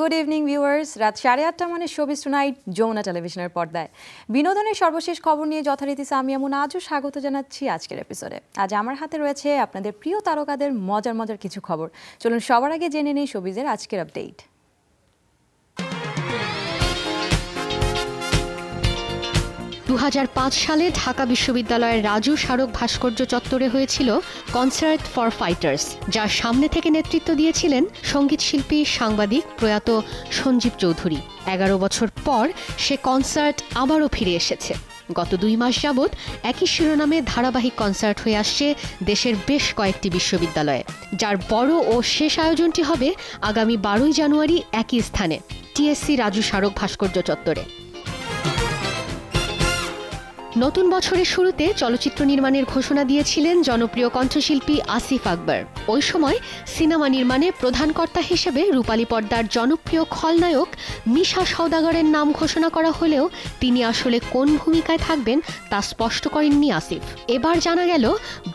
Good evening viewers. রাত 8:30 মানে showbiz tonight Jamuna টেলিভিশনের পর্দায় বিনোদনের সর্বশেষ খবর নিয়ে যথারীতি সামিয়া মুনা আজও স্বাগত জানাচ্ছি আজকের এপিসোডে। আজ আমার হাতে রয়েছে আপনাদের প্রিয় তারকাদের মজার মজার কিছু খবর। চলুন সবার আগে জেনে নেই শোবিজের আজকের আপডেট। 2005 সালে ঢাকা বিশ্ববিদ্যালয়ের রাজু স্মারক ভাস্কর্য চত্বরে হয়েছিল কনসার্ট ফর ফাইটার্স, যার সামনে থেকে নেতৃত্ব দিয়েছিলেন সঙ্গীতশিল্পী সাংবাদিক প্রয়াত সঞ্জীব চৌধুরী। 11 বছর পর সে কনসার্ট আবারও ফিরে এসেছে। গত 2 মাস যাবৎ একই শিরোনামে ধারাবাহিক কনসার্ট হয়ে আসছে দেশের বেশ কয়েকটি বিশ্ববিদ্যালয়ে, যার বড় ও শেষ আয়োজনটি হবে আগামী 12 জানুয়ারি একই স্থানে টিএসসি রাজু স্মারক ভাস্কর্য চত্বরে। নতুন বছরের শুরুতে চলচ্চিত্র নির্মাণের ঘোষণা দিয়েছিলেন জনপ্রিয় কণ্ঠশিল্পী আসিফ আকবর। ওই সময় সিনেমা নির্মাণে প্রধান কর্তা হিসেবে রূপালী পর্দার জনপ্রিয় খলনায়ক মিশা সওদাগরের নাম ঘোষণা করা হলেও তিনি আসলে কোন ভূমিকায় থাকবেন তা স্পষ্ট করেননি আসিফ। এবার জানা গেল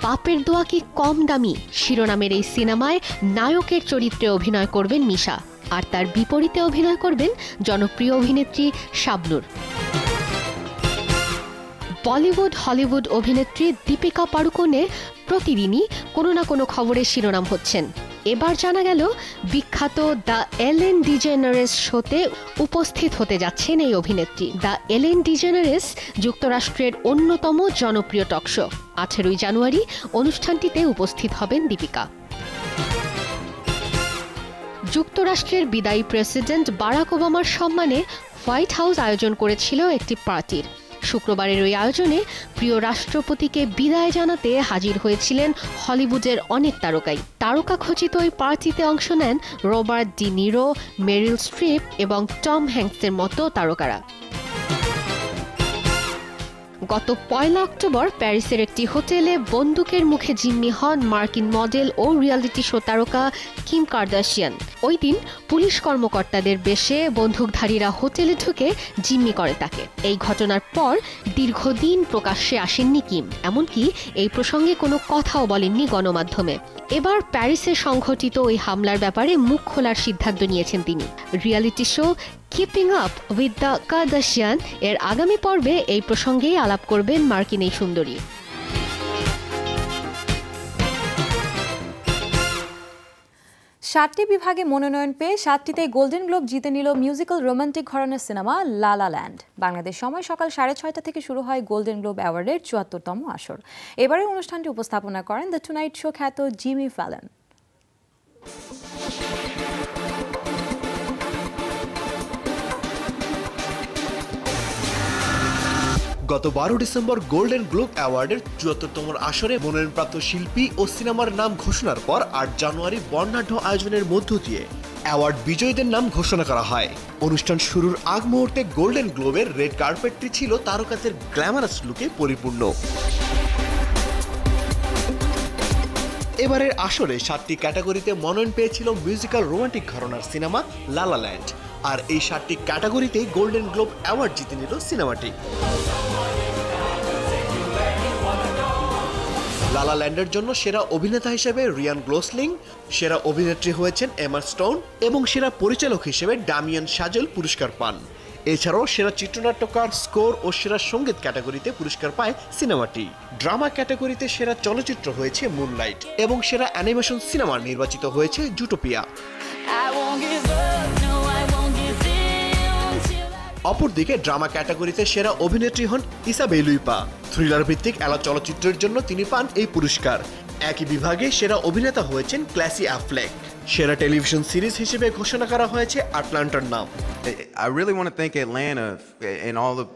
বাপের দোয়া কি কম দামি শিরোনামের এই সিনেমায় নায়কের চরিত্রে অভিনয় করবেন মিশা, আর তার বিপরীতে অভিনয় করবেন জনপ্রিয় অভিনেত্রী শাবনূর। বলিউড হলিউড অভিনেত্রী দীপিকা পাড়ুকোনে প্রতিদিনই কোনো না কোনো খবরের শিরোনাম হচ্ছেন। এবার জানা গেল বিখ্যাত দ্য এলেন ডিজেনারেস শোতে উপস্থিত হতে যাচ্ছেন এই অভিনেত্রী। দ্য এলেন ডিজেনারেস যুক্তরাষ্ট্রের অন্যতম জনপ্রিয় টক শো। 18 জানুয়ারি অনুষ্ঠানটিতে উপস্থিত হবেন দীপিকা। যুক্তরাষ্ট্রের বিদায়ী প্রেসিডেন্ট বারাক ওবামার সম্মানে হোয়াইট হাউস আয়োজন করেছিল একটি পার্টির। শুক্রবারের ওই আয়োজনে প্রিয় রাষ্ট্রপতিকে বিদায় জানাতে হাজির হয়েছিলেন হলিউডের অনেক তারকাই। তারকা খচিত ওই পার্টিতে অংশ নেন Robert De Niro, Meryl Streep এবং টম হ্যাঙ্কসের মতো তারকারা। গত 1 অক্টোবর প্যারিসের একটি হোটেলে বন্দুকের মুখে জিম্মি হন মার্কিন মডেল ও রিয়ালিটি শো তারকা কিম কার্দাশিয়ান। ওই দিন পুলিশ কর্মকর্তাদের বেশে বন্দুকধারীরা হোটেলে ঢুকে জিম্মি করে তাকে। এই ঘটনার পর দীর্ঘদিন প্রকাশ্যে আসেননি কিম, এমনকি এই প্রসঙ্গে কোনো কথাও বলেননি গণমাধ্যমে। এবার প্যারিসে সংঘটিত ওই হামলার ব্যাপারে মুখ খোলার সিদ্ধান্ত নিয়েছেন তিনি। Reality show keeping up with the Kardashian এর আগামী পর্বে এই প্রসঙ্গেই আলাপ করবেন মার্কিন এই সুন্দরী। 7টি বিভাগে মনোনয়ন পেয়ে 7টিতে গোল্ডেন গ্লোব জিতে নিল মিউজিক্যাল রোমান্টিক ঘরানার সিনেমা লা লা ল্যান্ড। বাংলাদেশ সময় সকাল 6:30 থেকে শুরু হয় গোল্ডেন গ্লোব অ্যাওয়ার্ডের 74তম আসর। এবারের অনুষ্ঠানটি উপস্থাপনা করেন দ্য টুনাইট শো খ্যাত জিমি ফ্যালন। গত 12 ডিসেম্বর গোল্ডেন গ্লোব অ্যাওয়ার্ডের 74তম আসরে মনোনয়নপ্রাপ্ত শিল্পী ও সিনেমার নাম ঘোষণার পর 8 জানুয়ারি বর্ণাঢ্য আয়োজনের মধ্য দিয়ে অ্যাওয়ার্ড বিজয়ীদের নাম ঘোষণা করা হয়। অনুষ্ঠান শুরুর আগ মুহূর্তে গোল্ডেন গ্লোবের রেড কার্পেটটি ছিল তারকাদের গ্ল্যামারাস লুকে পরিপূর্ণ। এবারের আসরে 7টি ক্যাটাগরিতে মনোনয়ন পেয়েছিল মিউজিক্যাল রোমান্টিক ঘরানার সিনেমা লা লা ল্যান্ড, আর এই 7টি ক্যাটাগরিতেই গোল্ডেন গ্লোব অ্যাওয়ার্ড জিতে নিল সিনেমাটি। লা লা ল্যান্ডের জন্য সেরা অভিনেতা হিসেবে রিয়ান গোসলিং, সেরা অভিনেত্রী হয়েছেন এমা স্টোন এবং সেরা পরিচালক হিসেবে ডামিয়ান শাজেল পুরস্কার পান। এছাড়াও সেরা চিত্রনাট্যকার, স্কোর ও সেরা সঙ্গীত ক্যাটাগরিতে পুরস্কার পায় সিনেমাটি। ড্রামা ক্যাটাগরিতে সেরা চলচ্চিত্র হয়েছে মুনলাইট এবং সেরা অ্যানিমেশন সিনেমা নির্বাচিত হয়েছে জুটোপিয়া। অপরদিকে ড্রামা ক্যাটাগরিতে সেরা অভিনেত্রী হন ইসাবেল লুইপা। থ্রিলার ভিত্তিক এলা চলচ্চিত্রের জন্য তিনি পান এই পুরস্কার। একই বিভাগে সেরা অভিনেতা হয়েছেন ক্ল্যাসি অ্যাফ্লেক। সেরা টেলিভিশন সিরিজ হিসেবে ঘোষণা করা হয়েছে আটলান্টার নাম। I really want to thank Atlanta and all the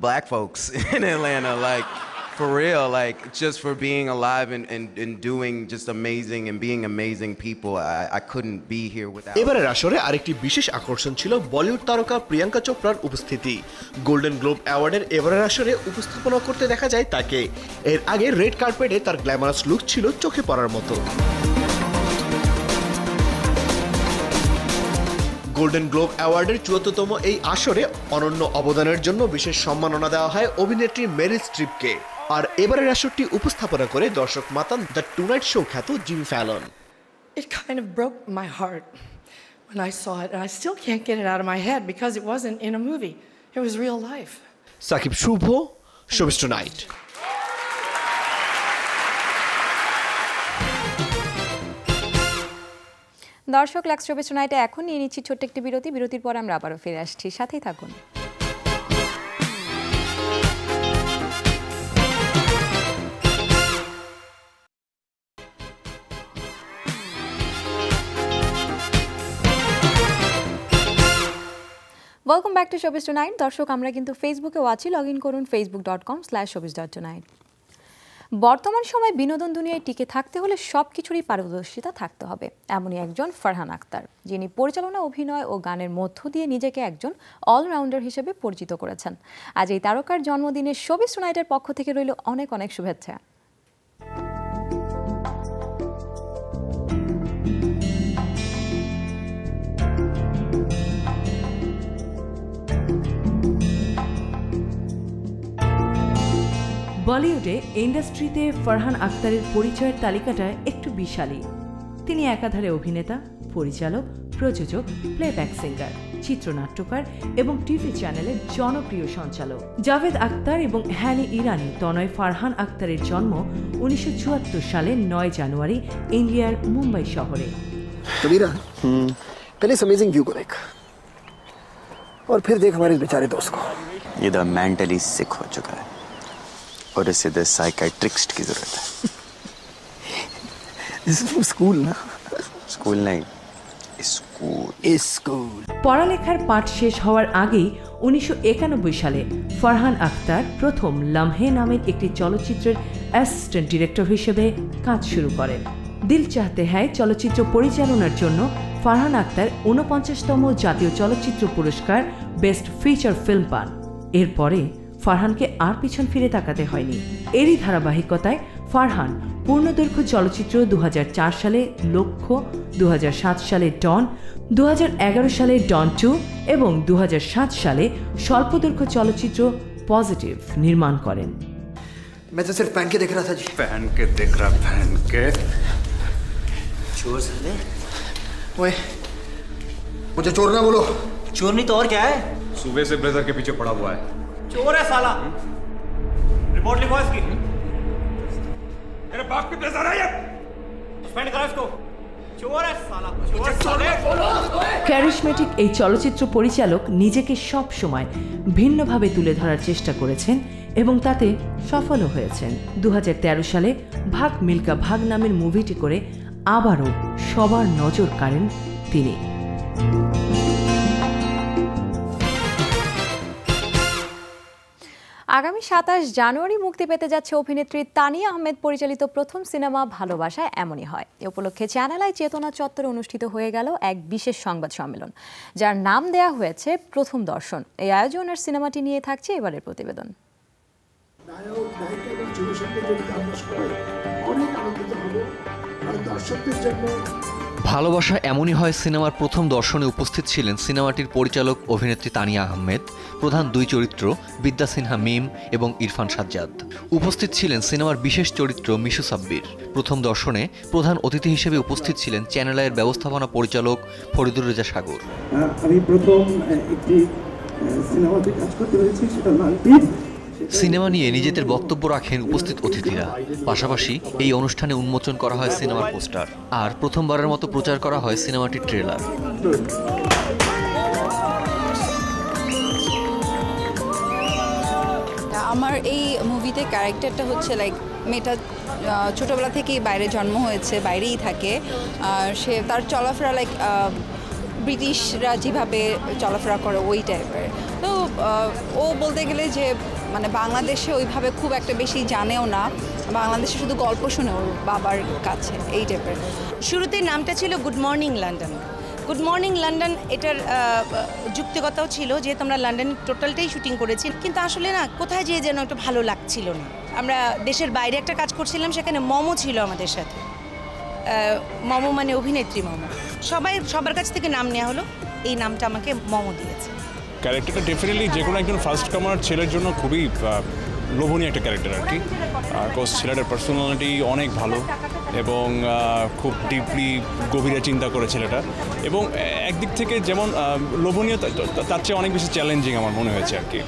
black folks in Atlanta, for real, just for being alive and doing just amazing and being amazing people. I couldn't be here without. এবারের আসরে আরেকটি বিশেষ আকর্ষণ ছিল বলিউড তারকা প্রিয়াঙ্কা চোপড়ার উপস্থিতি। Golden globe অ্যাওয়ার্ডের এবারের আসরে উপস্থাপনা করতে দেখা যায় তাকে। এর আগে রেড কার্পেটে তার গ্ল্যামারাস লুক ছিল চোখে পড়ার মতো। গোল্ডেন গ্লোব অ্যাওয়ার্ডের 74তম এই আসরে অনন্য অবদানের জন্য বিশেষ সম্মাননা দেওয়া হয় অভিনেত্রী মেরিল স্ট্রিপকে। আর এবারের আসরটি উপস্থাপনা করে দর্শক মাতান দ্য টুনাইট শো খ্যাত Jimmy Felon. It kind of broke my heart when I saw it, and I still can't get it out of my head because it wasn't in a movie. It was real life. Sakib Shuvo, showbiz tonight. দর্শক, Lux showbiz টুনাইটে এখন নিয়ে নিচ্ছি ছোট্ট একটি বিরতির পর আমরা আবারও ফিরে আসছি, সাথেই থাকুন। Welcome back to showbiz tonight. দর্শক, আমরা কিন্তু ফেসবুকেও আছি, লগ ইন করুন facebook.com/showbiz.tonight। বর্তমান সময় বিনোদন দুনিয়ায় টিকে থাকতে হলে সব কিছুরই পারদর্শিতা থাকতে হবে, এমনই একজন ফারহান আক্তার, যিনি পরিচালনা, অভিনয় ও গানের মধ্য দিয়ে নিজেকে একজন অলরাউন্ডার হিসেবে পরিচিত করেছেন। আজ এই তারকার জন্মদিনে শোবিজ টুনাইটের পক্ষ থেকে রইল অনেক অনেক শুভেচ্ছা। বলিউডে ইন্ডাস্ট্রিতে ফারহান আক্তারের পরিচয়ের তালিকাটা একটু বিশালই। তিনি একাধারে অভিনেতা, পরিচালক, প্রযোজক, প্লেব্যাক সিঙ্গার, চিত্রনাট্যকার এবং টিভি চ্যানেলের জনপ্রিয় সঞ্চালক। জাভেদ আক্তার এবং হ্যানি ইরানি তনয় ফারহান আক্তারের জন্ম 1974 সালে 9 জানুয়ারি ইন্ডিয়ার মুম্বাই শহরে। पहले इस अमेजिंग व्यू को देख और फिर देख हमारे बेचारे दोस्त को। ये द मेंटली सिक हो चुका है और इसे द साइकियाट्रिस्ट की जरूरत है। स्कूल ना, स्कूल नहीं, स्कूल। পড়ালেখার পাঠ শেষ হওয়ার আগেই 1991 সালে ফারহান আক্তার প্রথম লামহে নামের একটি চলচ্চিত্রের অ্যাসিস্ট্যান্ট ডিরেক্টর হিসেবে কাজ শুরু করেন। দিল চাহতে হ্যায় চলচ্চিত্র পরিচালনার জন্য ফারহান আক্তার 49তম জাতীয় চলচ্চিত্র পুরস্কার বেস্ট ফিচার ফিল্ম পান। এরপরে ফারহানকে আর পিছন ফিরে তাকাতে হয়নি। এরই ধারাবাহিকতায় ফারহান পূর্ণদৈর্ঘ্য চলচ্চিত্র 2004 সালে লক্ষ্য, 2007 সালে ডন, 2011 সালে ডন 2 এবং 2007 সালে স্বল্পদৈর্ঘ্য চলচ্চিত্র পজিটিভ নির্মাণ করেন। मैं तो सिर्फ पहन के देख रहा था जी। पहन के देख रहा, पहन के चोर साले। ओए, मुझे चोर ना बोलो। चोर नहीं तो और क्या है? सुबह से ब्लेजर के पीछे पड़ा हुआ है। चोर है साला। रिपोर्ट लिखो इसकी। मेरे बाप की ब्लेजर है ये। सस्पेंड करो इसको। चोर है साला। चोर साले। ক্যারিশমেটিক এই চলচ্চিত্র পরিচালক নিজেকে সব সময় ভিন্নভাবে তুলে ধরার চেষ্টা করেছেন এবং তাতে সফলও হয়েছেন। 2013 সালে ভাগ মিল্কা ভাগ নামের মুভিটি করে আবারও সবার নজর কাড়েন তিনি। আগামী 27 জানুয়ারি মুক্তি পেতে যাচ্ছে অভিনেত্রী তানিয়া আহমেদ পরিচালিত প্রথম সিনেমা ভালোবাসায় এমনই হয়। এ উপলক্ষে চ্যানেল আই চেতনা চত্বরে অনুষ্ঠিত হয়ে গেল এক বিশেষ সংবাদ সম্মেলন, যার নাম দেয়া হয়েছে প্রথম দর্শন। এই আয়োজনের সিনেমাটি নিয়ে থাকছে এবারের প্রতিবেদন। ভালোবাসা এমনই হয় সিনেমার প্রথম দর্শনে উপস্থিত ছিলেন সিনেমাটির পরিচালক অভিনেত্রী তানিয়া আহমেদ, প্রধান দুই চরিত্র বিদ্যা সিনহা মিম এবং ইরফান সাজ্জাদ। উপস্থিত ছিলেন সিনেমার বিশেষ চরিত্র মিশু সাব্বির। প্রথম দর্শনে প্রধান অতিথি হিসেবে উপস্থিত ছিলেন চ্যানেল আইয়ের ব্যবস্থাপনা পরিচালক ফরিদুর রেজা সাগর। আমি প্রথম একটি সিনেমাতে কাজ করতে পেরেছি, সেটা লালপিট। সিনেমা নিয়ে নিজেদের বক্তব্য রাখেন উপস্থিত অতিথিরা। পাশাপাশি এই অনুষ্ঠানে উন্মোচন করা হয় সিনেমার পোস্টার, আর প্রথমবারের মতো প্রচার করা হয় সিনেমাটির ট্রেলার। আমার এই মুভিতে ক্যারেক্টারটা হচ্ছে লাইক মেয়েটা ছোটোবেলা থেকেই বাইরে জন্ম হয়েছে, বাইরেই থাকে। সে তার চলাফেরা লাইক ব্রিটিশরা যেভাবে চলাফেরা করে ওই টাইপের। তো ও বলতে গেলে যে মানে বাংলাদেশে ওইভাবে খুব একটা বেশি জানেও না, বাংলাদেশে শুধু গল্প শুনে ওর বাবার কাছে, এই টাইপের। শুরুতে নামটা ছিল good morning London. Good morning London এটার যুক্তিকতাও ছিল, যেহেতু আমরা লন্ডন টোটালটাই শুটিং করেছি, কিন্তু আসলে না কোথায় যেয়ে যেন একটু ভালো লাগছিল না। আমরা দেশের বাইরে একটা কাজ করছিলাম, সেখানে মমো ছিল আমাদের সাথে। মমো মানে অভিনেত্রী মমো। সবার কাছ থেকে নাম নেওয়া হলো, এই নামটা আমাকে মমো দিয়েছে। ক্যারেক্টারটা ডেফিনেটলি যে কোনো একজন ফার্স্ট কামার ছেলের জন্য খুবই লোভনীয় একটা ক্যারেক্টার আর কি, বিকজ ছেলেটার পার্সোনালিটি অনেক ভালো এবং খুব ডিপলি গভীরে চিন্তা করে ছেলেটা, এবং একদিক থেকে যেমন লোভনীয় তার চেয়ে অনেক বেশি চ্যালেঞ্জিং আমার মনে হয়েছে আর কি।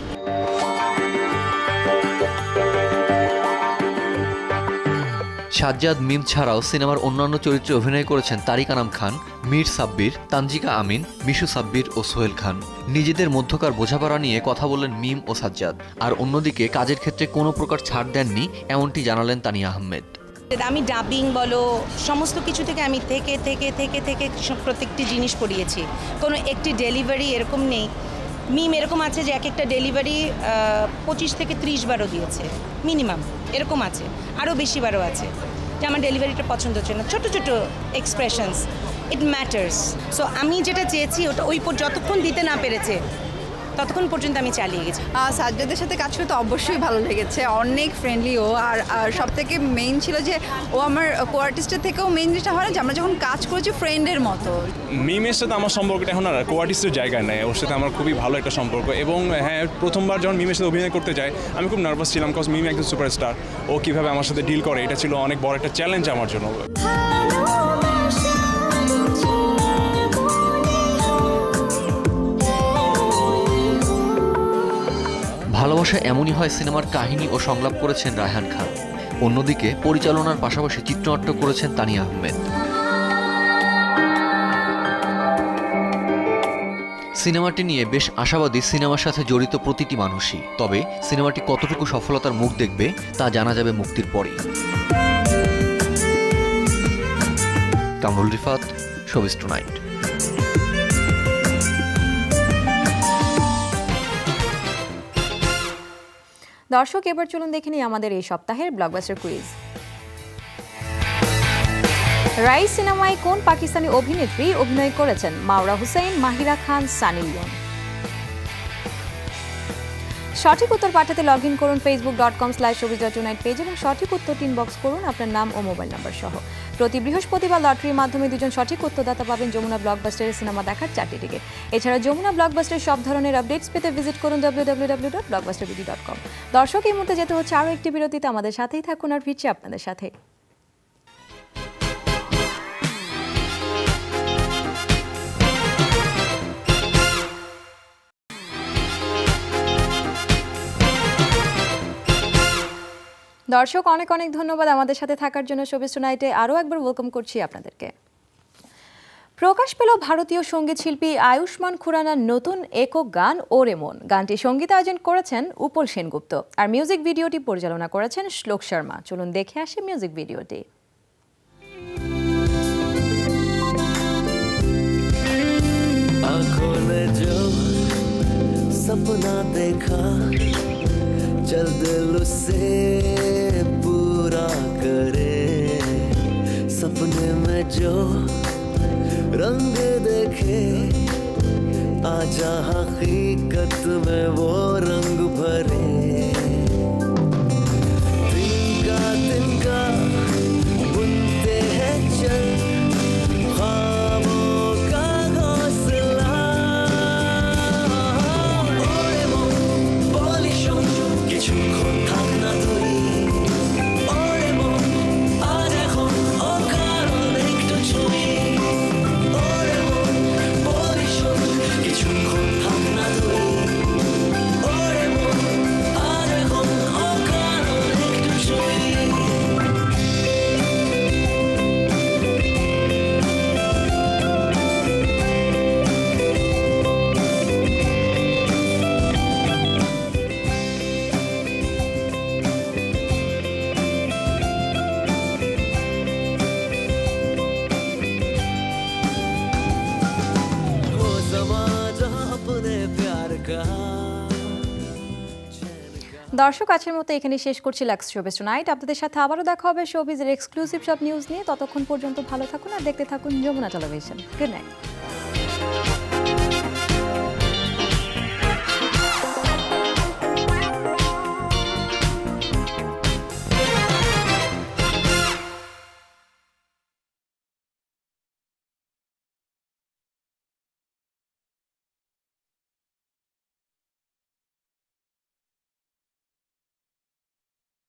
সাজ্জাদ, মিম ছাড়াও সিনেমার অন্যান্য চরিত্রে অভিনয় করেছেন তারিক আনাম খান, মীর সাব্বির, তানজিকা আমিন, মিশু সাব্বির ও সোহেল খান। নিজেদের মধ্যকার বোঝাপড়া নিয়ে কথা বললেন মিম ও সাজ্জাদ। আর অন্যদিকে কাজের ক্ষেত্রে কোনো প্রকার ছাড় দেননি, এমনটি জানালেন তানিয়া আহমেদ। আমি ডাবিং বলো সমস্ত কিছু থেকে আমি থেকে প্রত্যেকটি জিনিস করিয়েছি, কোনো একটি ডেলিভারি এরকম নেই। মিম এরকম আছে যে এক একটা ডেলিভারি 25 থেকে 30 বারও দিয়েছে মিনিমাম, এরকম আছে, আরও বেশি বারও আছে যে আমার ডেলিভারিটা পছন্দ হচ্ছে না। ছোটো ছোটো এক্সপ্রেশনস, ইট ম্যাটার্স। সো আমি যেটা চেয়েছি ওটা ওই যতক্ষণ দিতে না পেরেছে ততক্ষণ পর্যন্ত আমি চালিয়ে গেছি। সাজ্জাদের সাথে কাজ করতে অবশ্যই ভালো লেগেছে, অনেক ফ্রেন্ডলি ও। আর সব থেকে মেইন ছিল যে ও আমার কো আর্টিস্টের থেকেও মেইন জিনিসটা হয় না যে আমরা যখন কাজ করেছি ফ্রেন্ডের মতো। মিমের সাথে আমার সম্পর্কটা এখন আর কো আর্টিস্টের জায়গায় নেই, ওর সাথে আমার খুবই ভালো একটা সম্পর্ক। এবং হ্যাঁ, প্রথমবার যখন মিমের সাথে অভিনয় করতে যাই আমি খুব নার্ভাস ছিলাম, বিকজ মিম একজন সুপারস্টার, ও কীভাবে আমার সাথে ডিল করে এটা ছিল অনেক বড় একটা চ্যালেঞ্জ আমার জন্য। ভালোবাসা এমনই হয় সিনেমার কাহিনী ও সংলাপ করেছেন রায়হান খান। অন্যদিকে পরিচালনার পাশাপাশি চিত্রনাট্য করেছেন তানিয়া আহমেদ। সিনেমাটি নিয়ে বেশ আশাবাদী সিনেমার সাথে জড়িত প্রতিটি মানুষই। তবে সিনেমাটি কতটুকু সফলতার মুখ দেখবে তা জানা যাবে মুক্তির পরেই। Kamrul Rifat, showbiz tonight. দর্শক, এবার চলুন দেখে নিই আমাদের এই সপ্তাহের ব্লকবাস্টার কুইজ। রাইস সিনেমায় কোন পাকিস্তানি অভিনেত্রী অভিনয় করেছেন? মাওরা হুসেইন, মাহিরা খান, সানি লিওন। সঠিক উত্তর পাঠাতে লগ ইন করুন facebook.com/showbiz.tonight পেজ এবং সঠিক উত্তরটি ইনবক্স করুন আপনার নাম ও মোবাইল নাম্বার সহ। প্রতি বৃহস্পতিবার লটারির মাধ্যমে 2জন সঠিক উত্তরদাতা পাবেন যমুনা ব্লকবাস্টারের সিনেমা দেখার 4টি টিকিট। এছাড়া যমুনা ব্লকবাস্টারের সব ধরনের আপডেটস পেতে ভিজিট করুন www.blockbusterbd.com। দর্শক, এই মুহূর্তে যেতে হচ্ছে আরও একটি বিরতিতে। আমাদের সাথেই থাকুন আর ফিরছি আপনাদের সাথে। দর্শক, অনেক অনেক ধন্যবাদ আমাদের সাথে থাকার জন্য। শোবিজ টুনাইটে আরও একবার ওয়েলকাম করছি আপনাদেরকে। প্রকাশ পেল ভারতীয় সঙ্গীত শিল্পী আয়ুষ্মান খুরানার নতুন একক গান ওরে মন। গানটি সঙ্গীতায়োজন করেছেন উপল সেনগুপ্ত আর মিউজিক ভিডিওটি পরিচালনা করেছেন শ্লোক শর্মা। চলুন দেখে আসি মিউজিক ভিডিওটি। आँखों ने जो सपना देखा चल दिल उसे पूरा करे, सपने में जो रंग देखे आजा हकीकत में वो रंग भरे। तिनका तिनका बुनते हैं चल দর্শক, আজকের মতো এখানে শেষ করছি লাক্স শোবিজ টুনাইট। আপনাদের সাথে আবারও দেখা হবে শোবিজের এক্সক্লুসিভ সব নিউজ নিয়ে। ততক্ষণ পর্যন্ত ভালো থাকুন আর দেখতে থাকুন যমুনা টেলিভিশন। Good night.